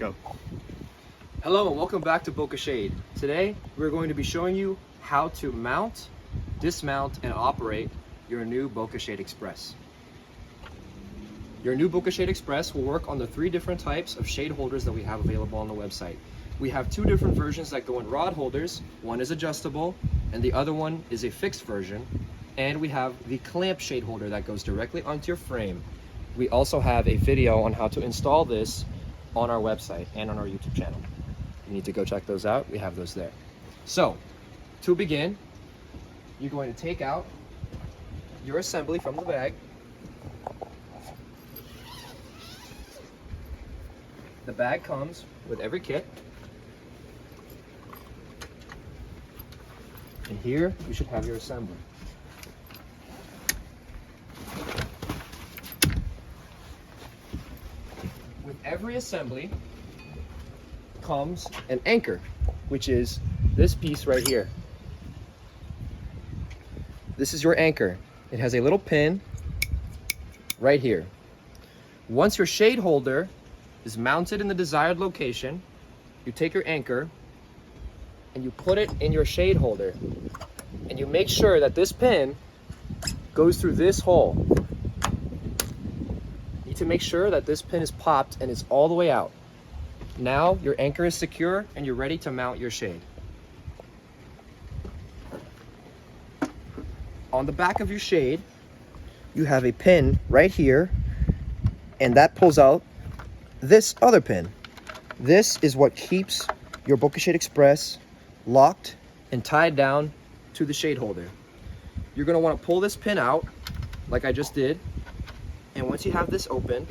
Go. Hello and welcome back to BocaShade. Today we're going to be showing you how to mount, dismount, and operate your new BocaShade Express. Your new BocaShade Express will work on the 3 different types of shade holders that we have available on the website. We have 2 different versions that go in rod holders. One is adjustable and the other one is a fixed version. And we have the clamp shade holder that goes directly onto your frame. We also have a video on how to install this on our website and on our YouTube channel. You need to go check those out. We have those there. So, to begin, you're going to take out your assembly from the bag. The bag comes with every kit. And here you should have your assembly. With every assembly comes an anchor, which is this piece right here. This is your anchor. It has a little pin right here. Once your shade holder is mounted in the desired location, you take your anchor and you put it in your shade holder, and you make sure that this pin goes through this hole. You need to make sure that this pin is popped and it's all the way out. Now your anchor is secure and you're ready to mount your shade. On the back of your shade, you have a pin right here, and that pulls out this other pin. This is what keeps your BocaShade Express locked and tied down to the shade holder. You're going to want to pull this pin out like I just did, and once you have this open,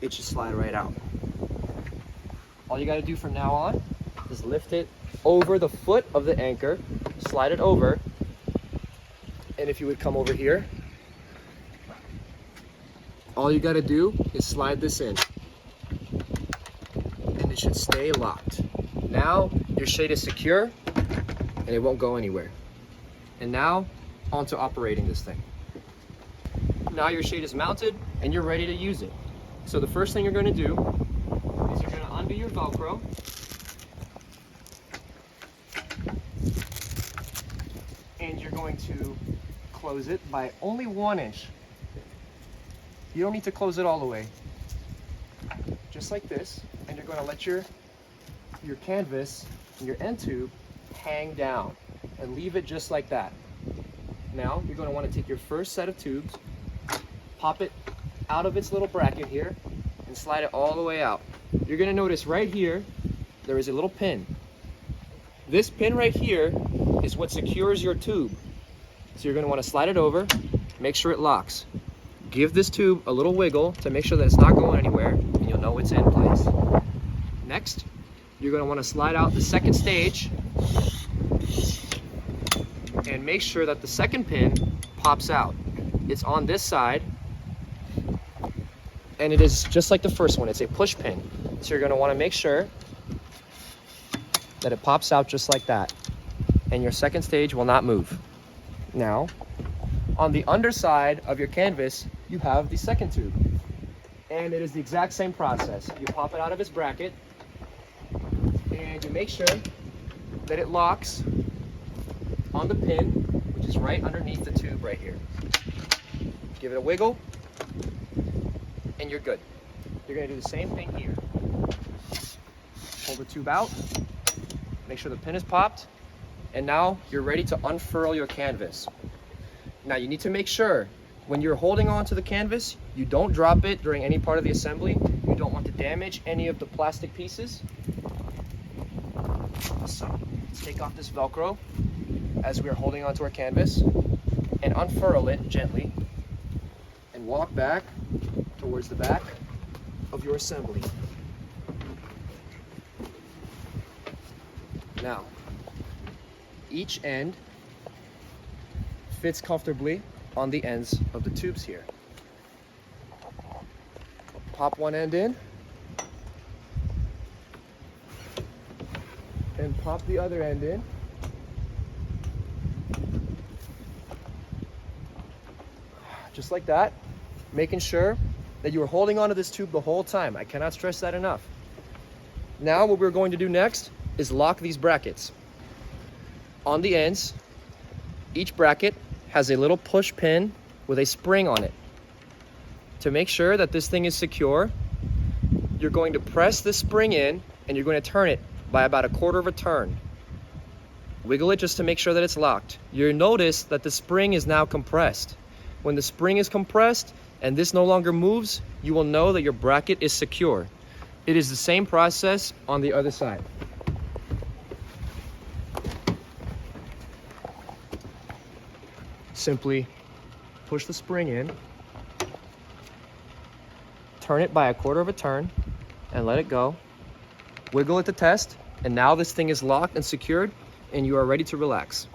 it should slide right out. All you got to do from now on is lift it over the foot of the anchor, slide it over, and if you would come over here, all you got to do is slide this in, and it should stay locked. Now your shade is secure and it won't go anywhere. And now onto operating this thing. Now your shade is mounted and you're ready to use it. So the first thing you're going to do is you're going to undo your Velcro. And you're going to close it by only 1 inch. You don't need to close it all the way. Just like this. And you're going to let your canvas and your end tube hang down and leave it just like that. Now you're going to want to take your first set of tubes, pop it out of its little bracket here, and slide it all the way out. You're going to notice right here there is a little pin. This pin right here is what secures your tube. So you're going to want to slide it over, make sure it locks. Give this tube a little wiggle to make sure that it's not going anywhere, and you'll know it's in place. Next, you're going to want to slide out the second stage and make sure that the second pin pops out. It's on this side, and it is just like the first one. It's a push pin. So you're going to want to make sure that it pops out just like that, and your second stage will not move. Now, on the underside of your canvas, you have the second tube, and it is the exact same process. You pop it out of its bracket, and you make sure that it locks on the pin, which is right underneath the tube right here. Give it a wiggle, and you're good. You're going to do the same thing here. Pull the tube out, make sure the pin is popped, and now you're ready to unfurl your canvas. Now you need to make sure when you're holding on to the canvas, you don't drop it during any part of the assembly. You don't want to damage any of the plastic pieces. So let's take off this Velcro as we are holding onto our canvas and unfurl it gently and walk back towards the back of your assembly. Now, each end fits comfortably on the ends of the tubes here. Pop one end in and pop the other end in. Just like that, making sure that you are holding onto this tube the whole time. I cannot stress that enough. Now what we're going to do next is lock these brackets. On the ends, each bracket has a little push pin with a spring on it. To make sure that this thing is secure, you're going to press this spring in and you're going to turn it by about 1/4 of a turn. Wiggle it just to make sure that it's locked. You'll notice that the spring is now compressed. When the spring is compressed and this no longer moves, you will know that your bracket is secure. It is the same process on the other side. Simply push the spring in, turn it by 1/4 of a turn, and let it go. Wiggle it to test, and now this thing is locked and secured, and you are ready to relax.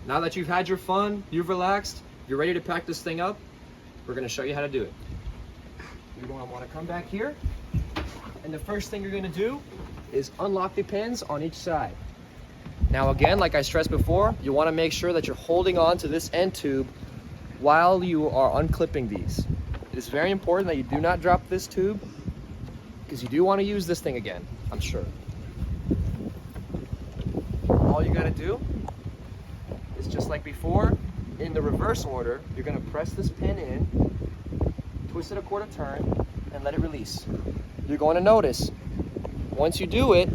Now that you've had your fun, you've relaxed, you're ready to pack this thing up, we're going to show you how to do it. You're going to want to come back here, and the first thing you're going to do is unlock the pins on each side. Now again, like I stressed before, you want to make sure that you're holding on to this end tube while you are unclipping these. It is very important that you do not drop this tube, because you do want to use this thing again, I'm sure. All you got to do is, just like before, in the reverse order, you're going to press this pin in, twist it 1/4 turn, and let it release. You're going to notice, once you do it,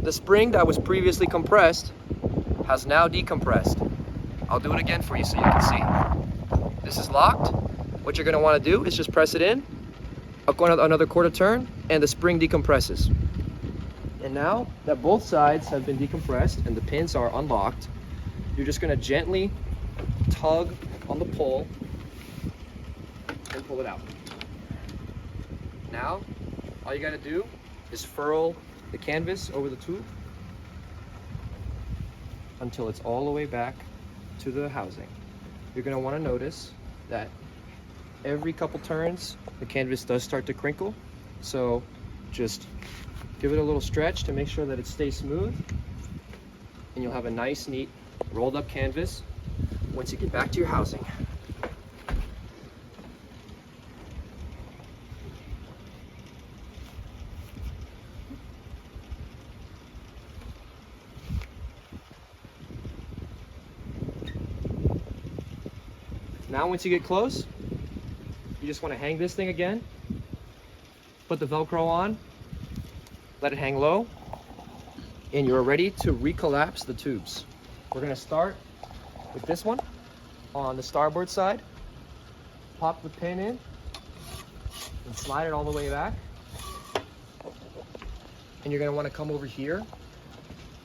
the spring that was previously compressed has now decompressed. I'll do it again for you so you can see. This is locked. What you're going to want to do is just press it in, another 1/4 turn, and the spring decompresses. And now that both sides have been decompressed and the pins are unlocked, you're just going to gently tug on the pole and pull it out. Now, all you got to do is furl the canvas over the tube until it's all the way back to the housing. You're going to want to notice that every couple turns the canvas does start to crinkle, so just give it a little stretch to make sure that it stays smooth, and you'll have a nice, neat, rolled up canvas once you get back to your housing. Now once you get close, you just want to hang this thing again, put the Velcro on, let it hang low, and you're ready to recollapse the tubes. We're going to start with this one on the starboard side. Pop the pin in and slide it all the way back. And you're going to want to come over here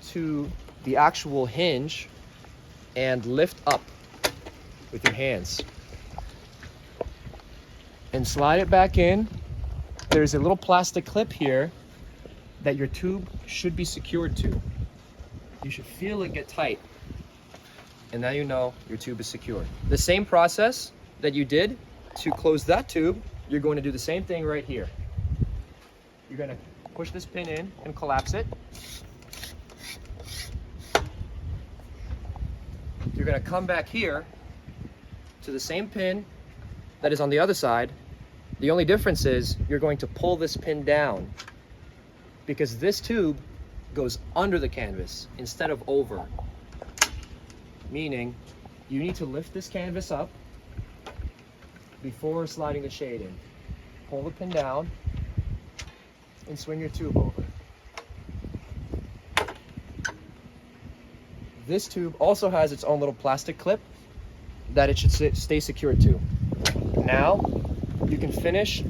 to the actual hinge and lift up with your hands and slide it back in. There's a little plastic clip here that your tube should be secured to. You should feel it get tight, and now you know your tube is secure. The same process that you did to close that tube, you're going to do the same thing right here. You're going to push this pin in and collapse it. You're going to come back here to the same pin that is on the other side. The only difference is you're going to pull this pin down, because this tube goes under the canvas instead of over. Meaning you need to lift this canvas up before sliding the shade in. Pull the pin down and swing your tube over. This tube also has its own little plastic clip that it should stay secured to. Now you can finish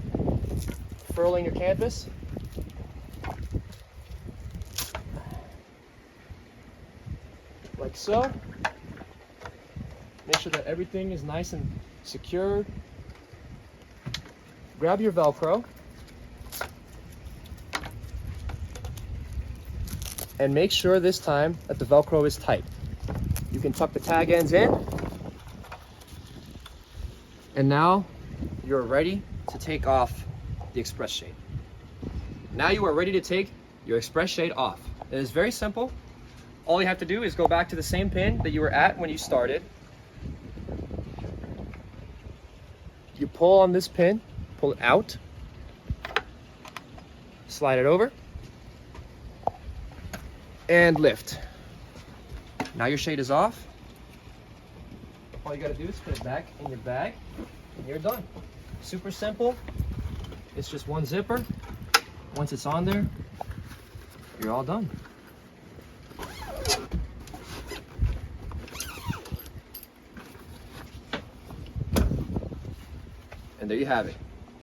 furling your canvas. Like so. Make sure that everything is nice and secured. Grab your Velcro and make sure this time that the Velcro is tight. You can tuck the tag ends in, and now you're ready to take off the Express shade. Now you are ready to take your Express shade off. It is very simple. All you have to do is go back to the same pin that you were at when you started. You pull on this pin, pull it out, slide it over, and lift. Now your shade is off. All you gotta do is put it back in your bag, and you're done. Super simple. It's just one zipper. Once it's on there, you're all done. And there you have it.